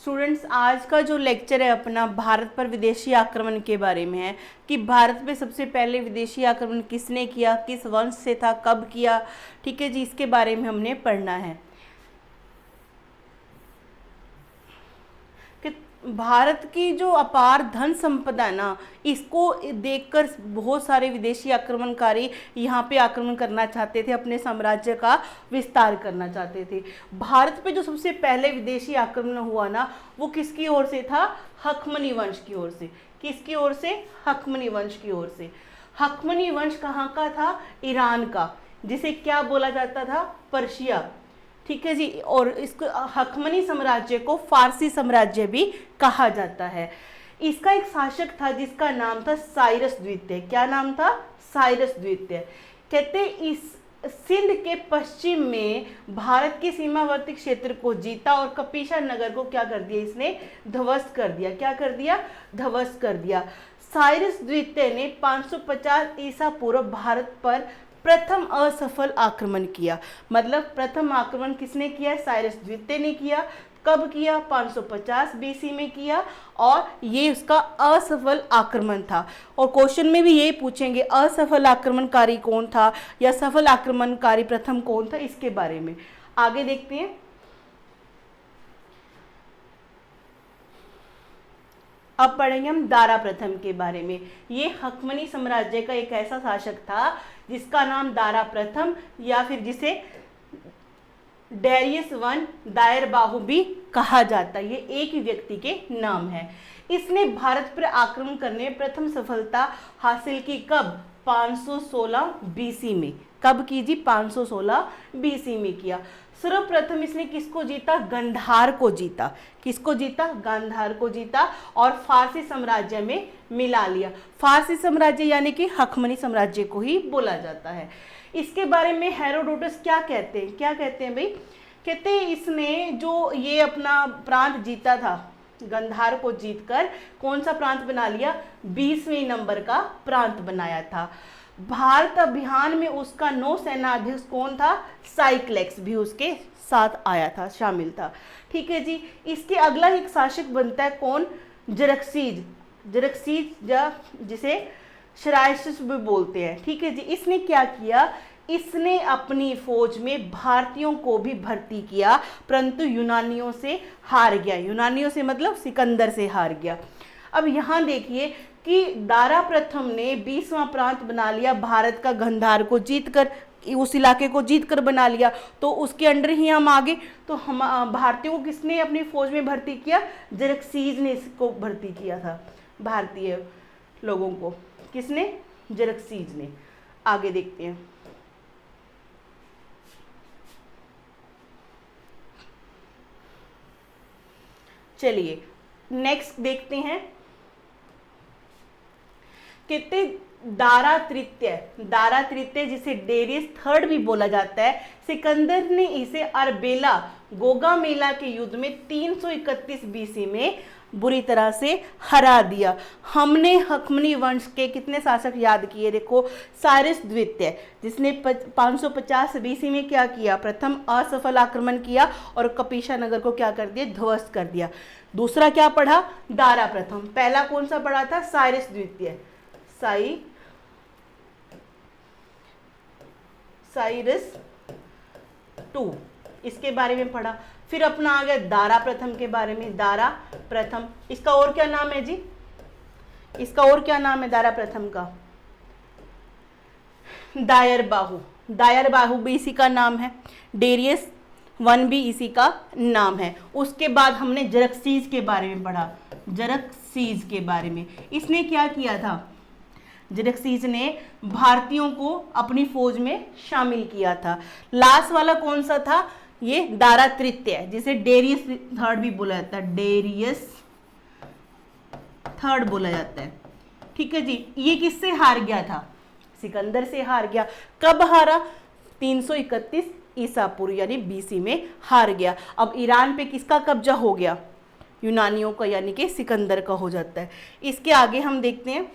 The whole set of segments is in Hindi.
स्टूडेंट्स, आज का जो लेक्चर है अपना भारत पर विदेशी आक्रमण के बारे में है कि भारत पे सबसे पहले विदेशी आक्रमण किसने किया, किस वंश से था, कब किया। ठीक है जी, इसके बारे में हमने पढ़ना है कि भारत की जो अपार धन संपदा है ना, इसको देखकर बहुत सारे विदेशी आक्रमणकारी यहाँ पे आक्रमण करना चाहते थे, अपने साम्राज्य का विस्तार करना चाहते थे। भारत पे जो सबसे पहले विदेशी आक्रमण हुआ ना, वो किसकी ओर से था? हकमनी वंश की ओर से। किसकी ओर से? हकमनी वंश की ओर से। हकमनी वंश कहाँ का था? ईरान का, जिसे क्या बोला जाता था? पर्शिया। ठीक है जी। और इसको हकमनी साम्राज्य को फारसी साम्राज्य भी कहा जाता है। इसका एक शासक था जिसका नाम था साइरस द्वितीय। क्या नाम था? साइरस द्वितीय। कहते इस सिंध के पश्चिम में भारत के सीमावर्ती क्षेत्र को जीता और कपिशा नगर को क्या कर दिया? इसने ध्वस्त कर दिया। क्या कर दिया? ध्वस्त कर दिया। साइरस द्वितीय ने 550 ईसा पूर्व भारत पर प्रथम असफल आक्रमण किया। मतलब प्रथम आक्रमण किसने किया? साइरस द्वितीय ने किया। कब किया? 550 बीसी में किया, और ये उसका असफल आक्रमण था। और क्वेश्चन में भी यही पूछेंगे, असफल आक्रमणकारी कौन था या सफल आक्रमणकारी प्रथम कौन था, इसके बारे में आगे देखते हैं। अब पढ़ेंगे हम दारा प्रथम के बारे में। ये हकमनी साम्राज्य का एक ऐसा शासक था जिसका नाम दारा प्रथम या फिर जिसे डेरियस वन दायर बाहु भी कहा जाता है। ये एक ही व्यक्ति के नाम है। इसने भारत पर आक्रमण करने में प्रथम सफलता हासिल की। कब? 516 बीसी में। कब की जी? 516 बीसी में किया। सर्वप्रथम इसने किसको जीता? गंधार को जीता। किसको जीता? गांधार को जीता, और फारसी साम्राज्य में मिला लिया। फारसी साम्राज्य यानी कि हकमनी साम्राज्य को ही बोला जाता है। इसके बारे में हेरोडोटस क्या कहते हैं? क्या कहते हैं भाई? कहते हैं इसने जो ये अपना प्रांत जीता था, गंधार को जीतकर कौन सा प्रांत बना लिया? 20वें नंबर का प्रांत बनाया था। भारत अभियान में उसका नौसेनाध्यक्ष कौन था? साइक्लेक्स भी उसके साथ आया था, शामिल था। ठीक है जी। इसके अगला एक शासक बनता है कौन? जरक्सीज। जरक्सीज जिसे शराइसिस भी बोलते हैं। ठीक है जी। इसने क्या किया? इसने अपनी फौज में भारतीयों को भी भर्ती किया, परंतु यूनानियों से हार गया। यूनानियों से मतलब सिकंदर से हार गया। अब यहाँ देखिए कि दारा प्रथम ने 20वां प्रांत बना लिया, भारत का गंधार को जीतकर, उस इलाके को जीतकर बना लिया, तो उसके अंडर ही हम आगे। तो हम भारतीयों को किसने अपनी फौज में भर्ती किया? जरक्सीज ने इसको भर्ती किया था, भारतीय लोगों को। किसने? जरक्सीज ने। आगे देखते हैं। चलिए नेक्स्ट देखते हैं। कहते दारा तृतीय जिसे डेरियस थर्ड भी बोला जाता है, सिकंदर ने इसे अरबेला गोगामेला के युद्ध में 331 बीसी में बुरी तरह से हरा दिया। हमने हकमनी वंश के कितने शासक याद किए? देखो, साइरस द्वितीय जिसने 550 बीसी में क्या किया? प्रथम असफल आक्रमण किया और कपिशा नगर को क्या कर दिया? ध्वस्त कर दिया। दूसरा क्या पढ़ा? दारा प्रथम। पहला कौन सा पढ़ा था? साइरस द्वितीय, साइरस 2, इसके बारे में पढ़ा। फिर अपना आ गया दारा प्रथम के बारे में। दारा प्रथम, इसका और क्या नाम है जी? इसका और क्या नाम है दारा प्रथम का? दायर बाहु। दायर बाहु भी इसी का नाम है। डेरियस वन भी इसी का नाम है। उसके बाद हमने जरक्सीज के बारे में पढ़ा। जरक्सीज के बारे में इसने क्या किया था? जरक्सीज ने भारतीयों को अपनी फौज में शामिल किया था। लास्ट वाला कौन सा था? ये दारा तृतीय जिसे डेरियस थर्ड भी बोला जाता है। डेरियस थर्ड बोला जाता है। ठीक है जी। ये किससे हार गया था? सिकंदर से हार गया। कब हारा? 331 ईसा पूर्व यानी बीसी में हार गया। अब ईरान पे किसका कब्जा हो गया? यूनानियों का, यानी कि सिकंदर का हो जाता है। इसके आगे हम देखते हैं।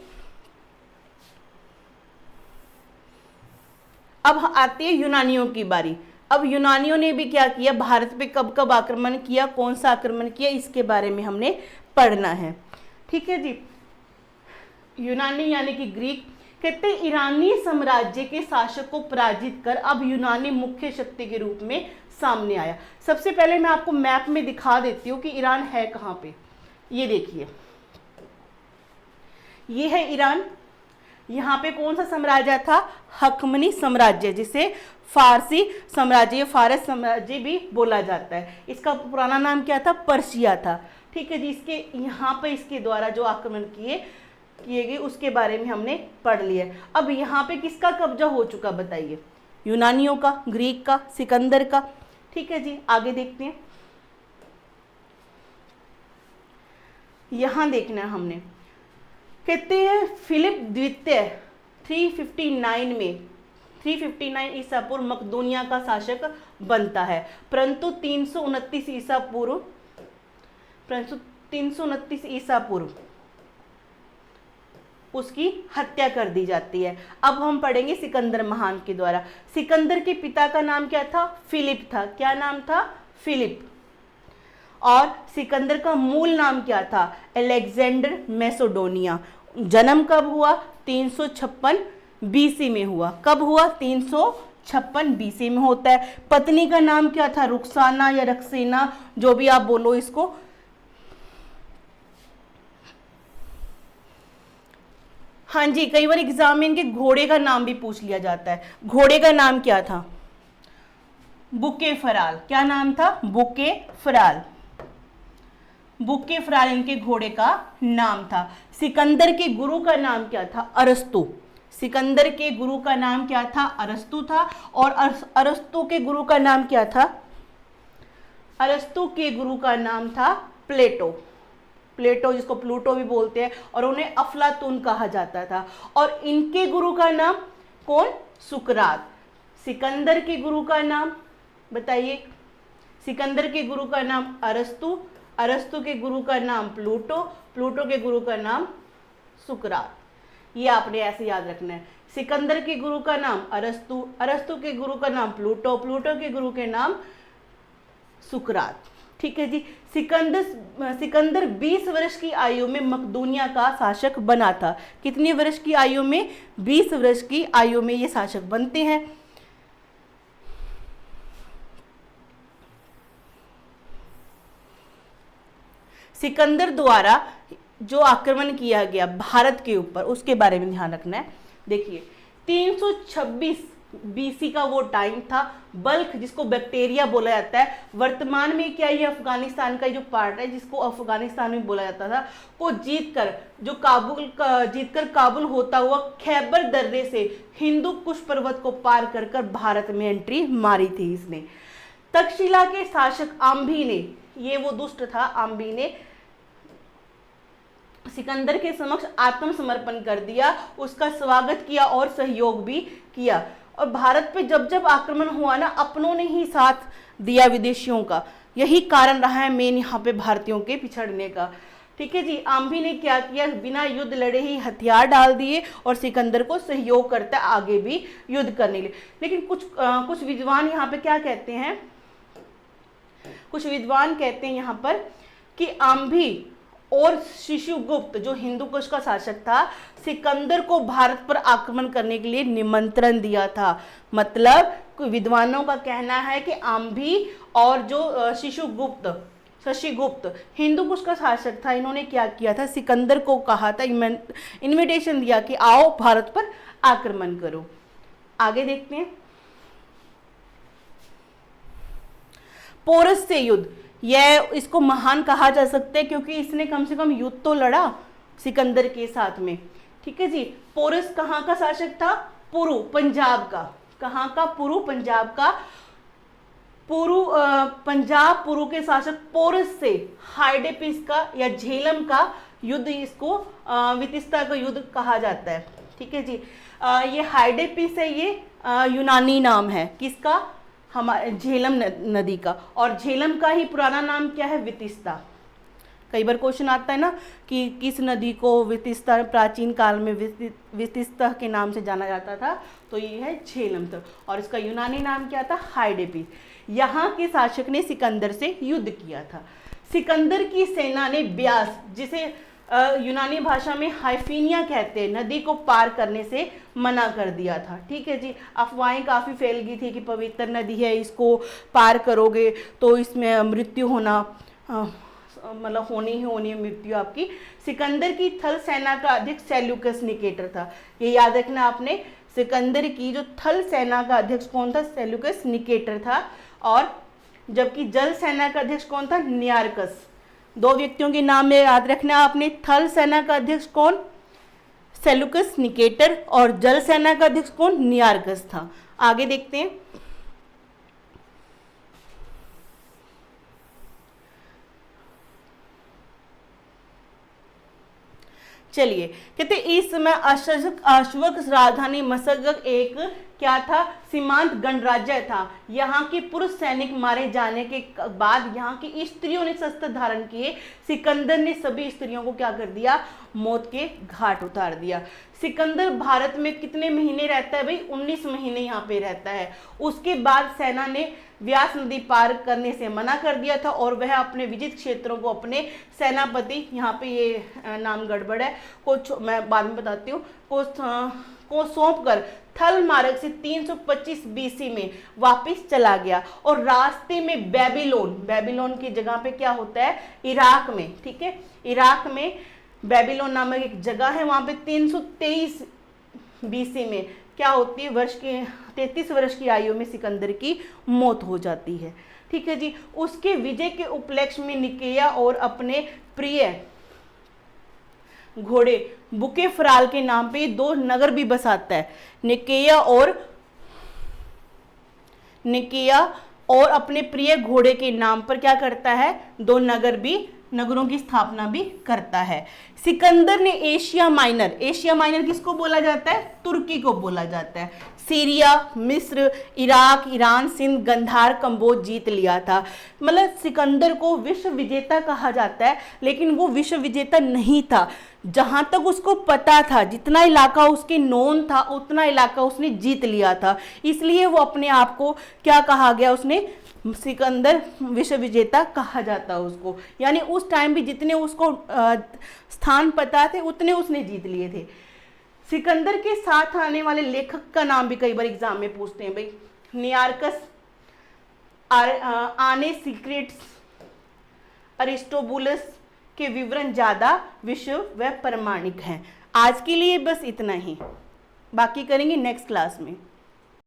अब आती है यूनानियों की बारी। अब यूनानियों ने भी क्या किया, भारत पे कब कब आक्रमण किया, कौन सा आक्रमण किया, इसके बारे में हमने पढ़ना है। ठीक है जी। यूनानी यानी कि ग्रीक, कहते ईरानी साम्राज्य के शासक को पराजित कर अब यूनानी मुख्य शक्ति के रूप में सामने आया। सबसे पहले मैं आपको मैप में दिखा देती हूँ कि ईरान है कहाँ पे। ये देखिए, ये है ईरान। यहाँ पे कौन सा साम्राज्य था, हकमनी साम्राज्य, जिसे फारसी साम्राज्य, फारस साम्राज्य भी बोला जाता है। इसका पुराना नाम क्या था, पर्शिया था। ठीक है जी। इसके यहाँ पे इसके द्वारा जो आक्रमण किए गए उसके बारे में हमने पढ़ लिया। अब यहाँ पे किसका कब्जा हो चुका बताइए, यूनानियों का, ग्रीक का, सिकंदर का। ठीक है जी। आगे देखते हैं। यहां देखना है हमने, कहते हैं फिलिप द्वितीय 359 ईसा पूर्व मकदूनिया का शासक बनता है, परंतु 329 ईसा पूर्व उसकी हत्या कर दी जाती है। अब हम पढ़ेंगे सिकंदर महान के द्वारा। सिकंदर के पिता का नाम क्या था, फिलिप था। क्या नाम था, फिलिप। और सिकंदर का मूल नाम क्या था, अलेक्जेंडर मैसेडोनिया। जन्म कब हुआ, 356 बीसी में हुआ। कब हुआ, 356 बीसी में होता है। पत्नी का नाम क्या था, रुखसाना या रक्सेना, जो भी आप बोलो इसको। हाँ जी, कई बार एग्जाम में इनके घोड़े का नाम भी पूछ लिया जाता है। घोड़े का नाम क्या था, बुके फराल। क्या नाम था, बुके फराल। बुके फराल इनके घोड़े का नाम था। सिकंदर के गुरु का नाम क्या था, अरस्तु। सिकंदर के गुरु का नाम क्या था, अरस्तु था। और अरस्तु के गुरु का नाम क्या था, अरस्तु के गुरु का नाम था प्लेटो। प्लेटो जिसको प्लूटो भी बोलते हैं, और उन्हें अफलातून कहा जाता था। और इनके गुरु का नाम कौन, सुकरात। सिकंदर के गुरु का नाम बताइए, सिकंदर के गुरु का नाम अरस्तु, अरस्तु के गुरु का नाम प्लूटो, प्लूटो के गुरु का नाम सुकरात। ये आपने ऐसे याद रखना है। सिकंदर के गुरु का नाम अरस्तु, अरस्तु के गुरु का नाम प्लूटो, प्लूटो के गुरु के नाम सुकरात। ठीक है जी। सिकंदर 20 वर्ष की आयु में मकदूनिया का शासक बना था। कितनी वर्ष की आयु में, 20 वर्ष की आयु में ये शासक बनते हैं। सिकंदर द्वारा जो आक्रमण किया गया भारत के ऊपर, उसके बारे में ध्यान रखना है। देखिए, 326 बीसी का वो टाइम था। बल्ख जिसको बैक्टीरिया बोला जाता है, वर्तमान में क्या ये अफगानिस्तान का जो पार्ट है जिसको अफगानिस्तान में बोला जाता था, को जीतकर काबुल होता हुआ खैबर दर्रे से हिंदू कुश पर्वत को पार कर भारत में एंट्री मारी थी इसने। तक्षशिला के शासक आम्भी ने, ये वो दुष्ट था, आम्भी ने सिकंदर के समक्ष आत्मसमर्पण कर दिया, उसका स्वागत किया और सहयोग भी किया। और भारत पे जब जब आक्रमण हुआ ना, अपनों ने ही साथ दिया विदेशियों का। यही कारण रहा है मेन यहाँ पे भारतीयों के पिछड़ने का। ठीक है जी। आम्भी ने क्या किया, बिना युद्ध लड़े ही हथियार डाल दिए और सिकंदर को सहयोग करता आगे भी युद्ध करने के लिए। लेकिन कुछ विद्वान यहाँ पे क्या कहते हैं, कुछ विद्वान कहते हैं यहाँ पर कि आम्भी और शिशुगुप्त जो हिंदू कुश का शासक था, सिकंदर को भारत पर आक्रमण करने के लिए निमंत्रण दिया था। मतलब विद्वानों का कहना है कि आम्भी और जो शशिगुप्त हिंदू कुश का शासक था, इन्होंने क्या किया था, सिकंदर को कहा था, इन्विटेशन दिया कि आओ भारत पर आक्रमण करो। आगे देखते हैं। पोरस से युद्ध, यह इसको महान कहा जा सकता है क्योंकि इसने कम से कम युद्ध तो लड़ा सिकंदर के साथ में। ठीक है जी। पोरस कहाँ का शासक था, पुरु, पंजाब का। कहाँ का, पुरु, पंजाब का। पुरु के शासक पोरस से हाइडेपिस का या झेलम का युद्ध, इसको वितिस्ता का युद्ध कहा जाता है। ठीक है जी। ये हाइडेपिस है, ये यूनानी नाम है किसका, हमारे झेलम नदी का। और झेलम का ही पुराना नाम क्या है, वितिस्ता। कई बार क्वेश्चन आता है ना कि किस नदी को वितिस्ता प्राचीन काल में वितिस्ता के नाम से जाना जाता था, तो ये है झेलम, और इसका यूनानी नाम क्या था, हाइडेपिस। यहाँ के शासक ने सिकंदर से युद्ध किया था। सिकंदर की सेना ने ब्यास, जिसे यूनानी भाषा में हाइफीनिया कहते हैं, नदी को पार करने से मना कर दिया था। ठीक है जी, अफवाहें काफ़ी फैल गई थी कि पवित्र नदी है, इसको पार करोगे तो इसमें मृत्यु होना, मतलब होनी ही होनी है मृत्यु आपकी। सिकंदर की थल सेना का अध्यक्ष सेल्यूकस निकेटर था। ये याद रखना आपने, सिकंदर की जो थल सेना का अध्यक्ष कौन था, सेल्यूकस निकेटर था, और जबकि जल सेना का अध्यक्ष कौन था, नियारकस। दो व्यक्तियों के नाम में याद रखना आपने, थल सेना का अध्यक्ष कौन, सेल्यूकस निकेटर, और जल सेना का अध्यक्ष कौन, नियारकस था। आगे देखते हैं। चलिए, कहते इस समय अशोक राजधानी मशगक एक क्या था, सीमांत गणराज्य था। यहाँ के पुरुष सैनिक मारे जाने के बाद यहाँ की स्त्रियों ने शस्त्र धारण किए। सिकंदर ने सभी स्त्रियों को क्या कर दिया, मौत के घाट उतार दिया। सिकंदर भारत में कितने महीने रहता है भाई, 19 महीने यहाँ पे रहता है। उसके बाद सेना ने व्यास नदी पार करने से मना कर दिया था, और वह अपने विजित क्षेत्रों को अपने सेनापति, यहाँ पे ये नाम गड़बड़ है, को मैं बाद में बताती हूँ, को सौंप कर थल मार्ग से 325 बीसी में वापस चला गया। और रास्ते में बेबीलोन की जगह पे क्या होता है, इराक में, ठीक है, इराक में बेबीलोन नामक एक जगह है, वहां पे 323 बीसी में क्या होती है, 33 वर्ष की आयु में सिकंदर की मौत हो जाती है। ठीक है जी, उसके विजय के उपलक्ष्य में निकेया और अपने प्रिय घोड़े बुकेफराल के नाम पे दो नगर भी बसाता है। निकेया और अपने प्रिय घोड़े के नाम पर क्या करता है, दो नगरों की स्थापना भी करता है। सिकंदर ने एशिया माइनर किसको बोला जाता है, तुर्की को बोला जाता है। सीरिया, मिस्र, इराक, ईरान, सिंध, गंधार, कंबोज जीत लिया था। मतलब सिकंदर को विश्व विजेता कहा जाता है, लेकिन वो विश्व विजेता नहीं था। जहां तक उसको पता था, जितना इलाका उसके नोन था, उतना इलाका उसने जीत लिया था। इसलिए वो अपने आप को क्या कहा गया, उसने सिकंदर विश्व विजेता कहा जाता उसको। यानी उस टाइम भी जितने उसको स्थान पता थे, उतने उसने जीत लिए थे। सिकंदर के साथ आने वाले लेखक का नाम भी कई बार एग्जाम में पूछते हैं भाई, नियारकस, आने सीक्रेट्स, अरिस्टोबुलस के विवरण ज़्यादा विश्व व प्रमाणिक हैं। आज के लिए बस इतना ही, बाकी करेंगे नेक्स्ट क्लास में।